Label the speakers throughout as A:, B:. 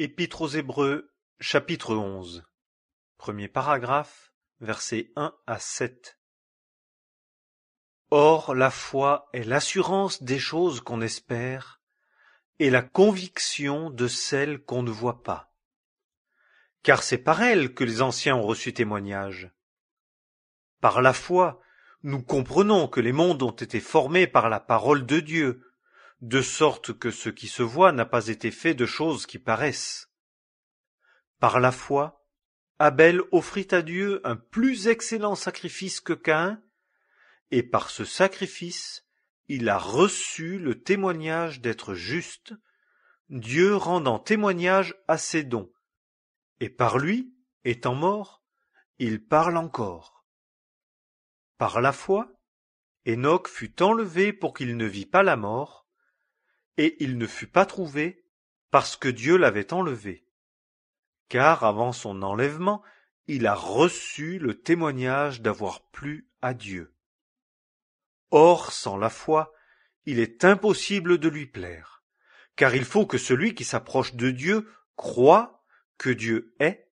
A: Épître aux Hébreux, chapitre 11. Premier paragraphe, versets 1 à 7. Or la foi est l'assurance des choses qu'on espère et la conviction de celles qu'on ne voit pas. Car c'est par elle que les anciens ont reçu témoignage. Par la foi, nous comprenons que les mondes ont été formés par la parole de Dieu, de sorte que ce qui se voit n'a pas été fait de choses qui paraissent. Par la foi, Abel offrit à Dieu un plus excellent sacrifice que Caïn, et par ce sacrifice, il a reçu le témoignage d'être juste, Dieu rendant témoignage à ses dons. Et par lui, étant mort, il parle encore. Par la foi, Enoch fut enlevé pour qu'il ne vît pas la mort, et il ne fut pas trouvé parce que Dieu l'avait enlevé. Car avant son enlèvement, il a reçu le témoignage d'avoir plu à Dieu. Or, sans la foi, il est impossible de lui plaire, car il faut que celui qui s'approche de Dieu croie que Dieu est,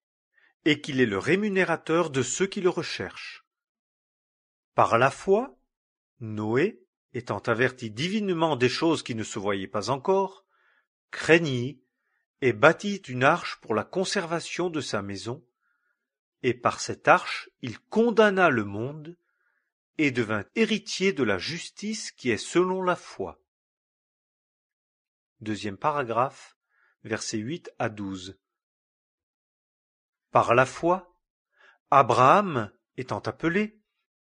A: et qu'il est le rémunérateur de ceux qui le recherchent. Par la foi, Noé, étant averti divinement des choses qui ne se voyaient pas encore, craignit et bâtit une arche pour la conservation de sa maison, et par cette arche il condamna le monde, et devint héritier de la justice qui est selon la foi. Deuxième paragraphe, versets 8 à 12. Par la foi, Abraham, étant appelé,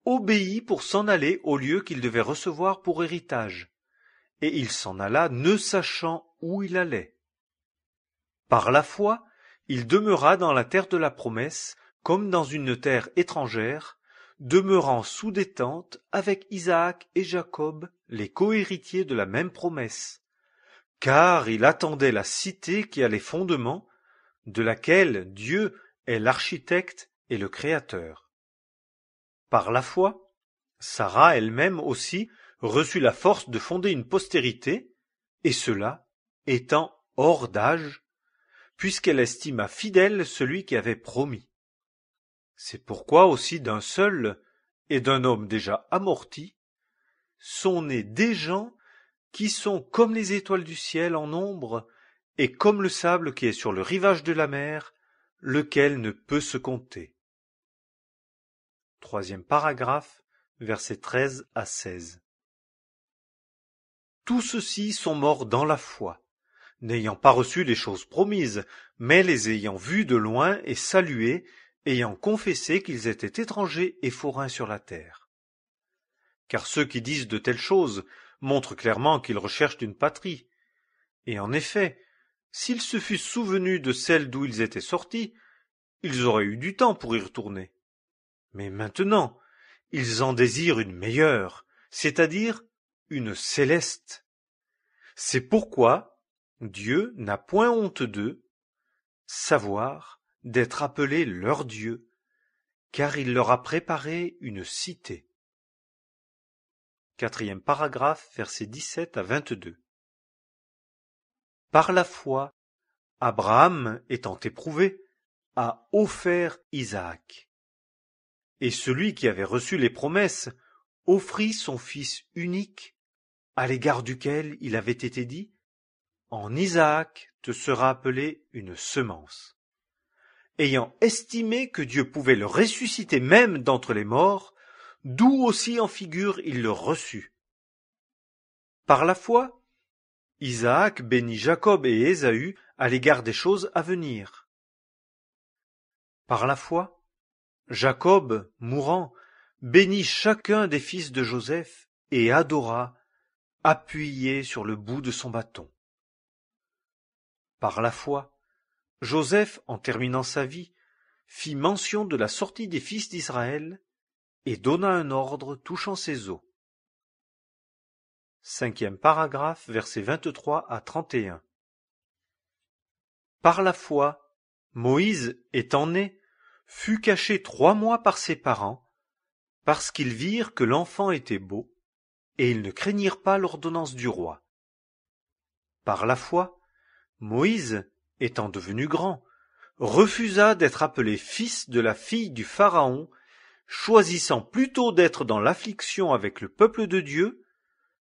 A: obéit pour s'en aller au lieu qu'il devait recevoir pour héritage, et il s'en alla ne sachant où il allait. Par la foi, il demeura dans la terre de la promesse, comme dans une terre étrangère, demeurant sous des tentes avec Isaac et Jacob, les cohéritiers de la même promesse, car il attendait la cité qui a les fondements, de laquelle Dieu est l'architecte et le créateur. Par la foi, Sarah elle-même aussi reçut la force de fonder une postérité, et cela étant hors d'âge, puisqu'elle estima fidèle celui qui avait promis. C'est pourquoi aussi d'un seul, et d'un homme déjà amorti, sont nés des gens qui sont comme les étoiles du ciel en nombre, et comme le sable qui est sur le rivage de la mer, lequel ne peut se compter. Troisième paragraphe, versets 13 à 16. Tous ceux-ci sont morts dans la foi, n'ayant pas reçu les choses promises, mais les ayant vues de loin et saluées, ayant confessé qu'ils étaient étrangers et forains sur la terre. Car ceux qui disent de telles choses montrent clairement qu'ils recherchent une patrie. Et en effet, s'ils se fussent souvenus de celle d'où ils étaient sortis, ils auraient eu du temps pour y retourner. Mais maintenant, ils en désirent une meilleure, c'est-à-dire une céleste. C'est pourquoi Dieu n'a point honte d'eux, savoir d'être appelé leur Dieu, car il leur a préparé une cité. Quatrième paragraphe, versets 17 à 22. Par la foi, Abraham, étant éprouvé, a offert Isaac. Et celui qui avait reçu les promesses offrit son fils unique, à l'égard duquel il avait été dit « En Isaac te sera appelée une semence ». Ayant estimé que Dieu pouvait le ressusciter même d'entre les morts, d'où aussi en figure il le reçut. Par la foi, Isaac bénit Jacob et Ésaü à l'égard des choses à venir. Par la foi, Jacob, mourant, bénit chacun des fils de Joseph et adora, appuyé sur le bout de son bâton. Par la foi, Joseph, en terminant sa vie, fit mention de la sortie des fils d'Israël et donna un ordre touchant ses os. Cinquième paragraphe, versets 23 à 31. Par la foi, Moïse, étant né, fut caché 3 mois par ses parents, parce qu'ils virent que l'enfant était beau, et ils ne craignirent pas l'ordonnance du roi. Par la foi, Moïse, étant devenu grand, refusa d'être appelé fils de la fille du Pharaon, choisissant plutôt d'être dans l'affliction avec le peuple de Dieu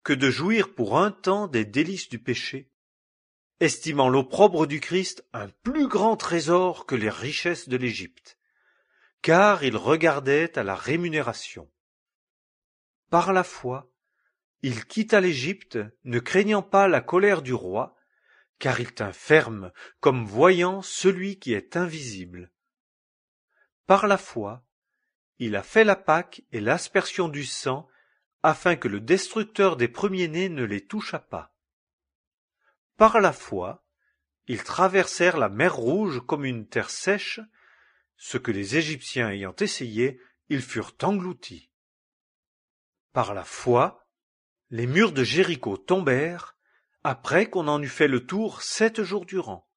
A: que de jouir pour un temps des délices du péché, estimant l'opprobre du Christ un plus grand trésor que les richesses de l'Égypte, car il regardait à la rémunération. Par la foi, il quitta l'Égypte, ne craignant pas la colère du roi, car il tint ferme, comme voyant celui qui est invisible. Par la foi, il a fait la Pâque et l'aspersion du sang, afin que le destructeur des premiers-nés ne les touchât pas. Par la foi, ils traversèrent la mer Rouge comme une terre sèche, ce que les Égyptiens ayant essayé, ils furent engloutis. Par la foi, les murs de Jéricho tombèrent, après qu'on en eut fait le tour 7 jours durant.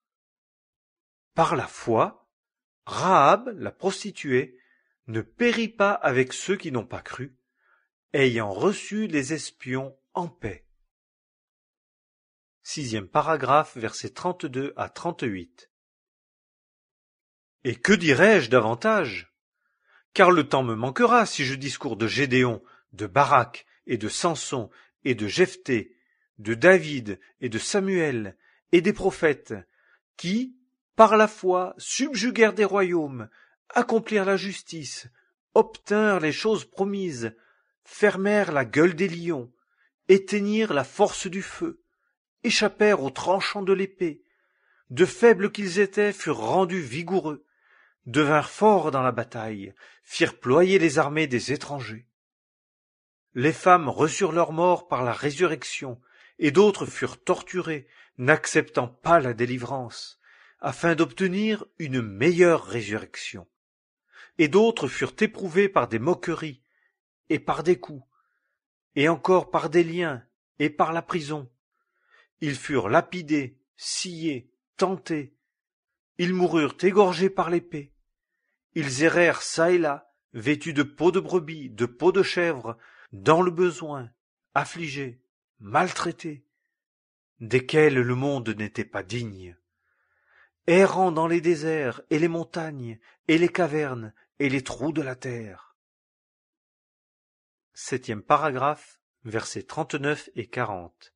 A: Par la foi, Rahab, la prostituée, ne périt pas avec ceux qui n'ont pas cru, ayant reçu les espions en paix. 6e paragraphe, versets 32 à 38. Et que dirais-je davantage? Car le temps me manquera si je discours de Gédéon, de Barak et de Samson et de Jephthé, de David et de Samuel et des prophètes, qui, par la foi, subjuguèrent des royaumes, accomplirent la justice, obtinrent les choses promises, fermèrent la gueule des lions, éteignirent la force du feu, échappèrent aux tranchants de l'épée, de faibles qu'ils étaient furent rendus vigoureux, devinrent forts dans la bataille, firent ployer les armées des étrangers. Les femmes reçurent leur mort par la résurrection, et d'autres furent torturées, n'acceptant pas la délivrance, afin d'obtenir une meilleure résurrection. Et d'autres furent éprouvées par des moqueries, et par des coups, et encore par des liens, et par la prison. Ils furent lapidés, sciés, tentés. Ils moururent égorgés par l'épée. Ils errèrent çà et là, vêtus de peaux de brebis, de peaux de chèvre, dans le besoin, affligés, maltraités, desquels le monde n'était pas digne. Errant dans les déserts et les montagnes, et les cavernes, et les trous de la terre. 7e paragraphe, versets 39 et 40.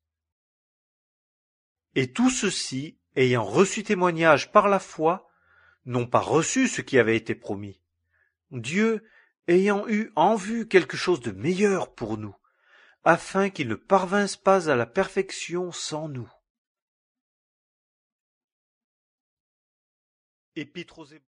A: Et tout ceci, ayant reçu témoignage par la foi, n'ont pas reçu ce qui avait été promis. Dieu, ayant eu en vue quelque chose de meilleur pour nous, afin qu'ils ne parvinssent pas à la perfection sans nous. Épître aux Hébreux.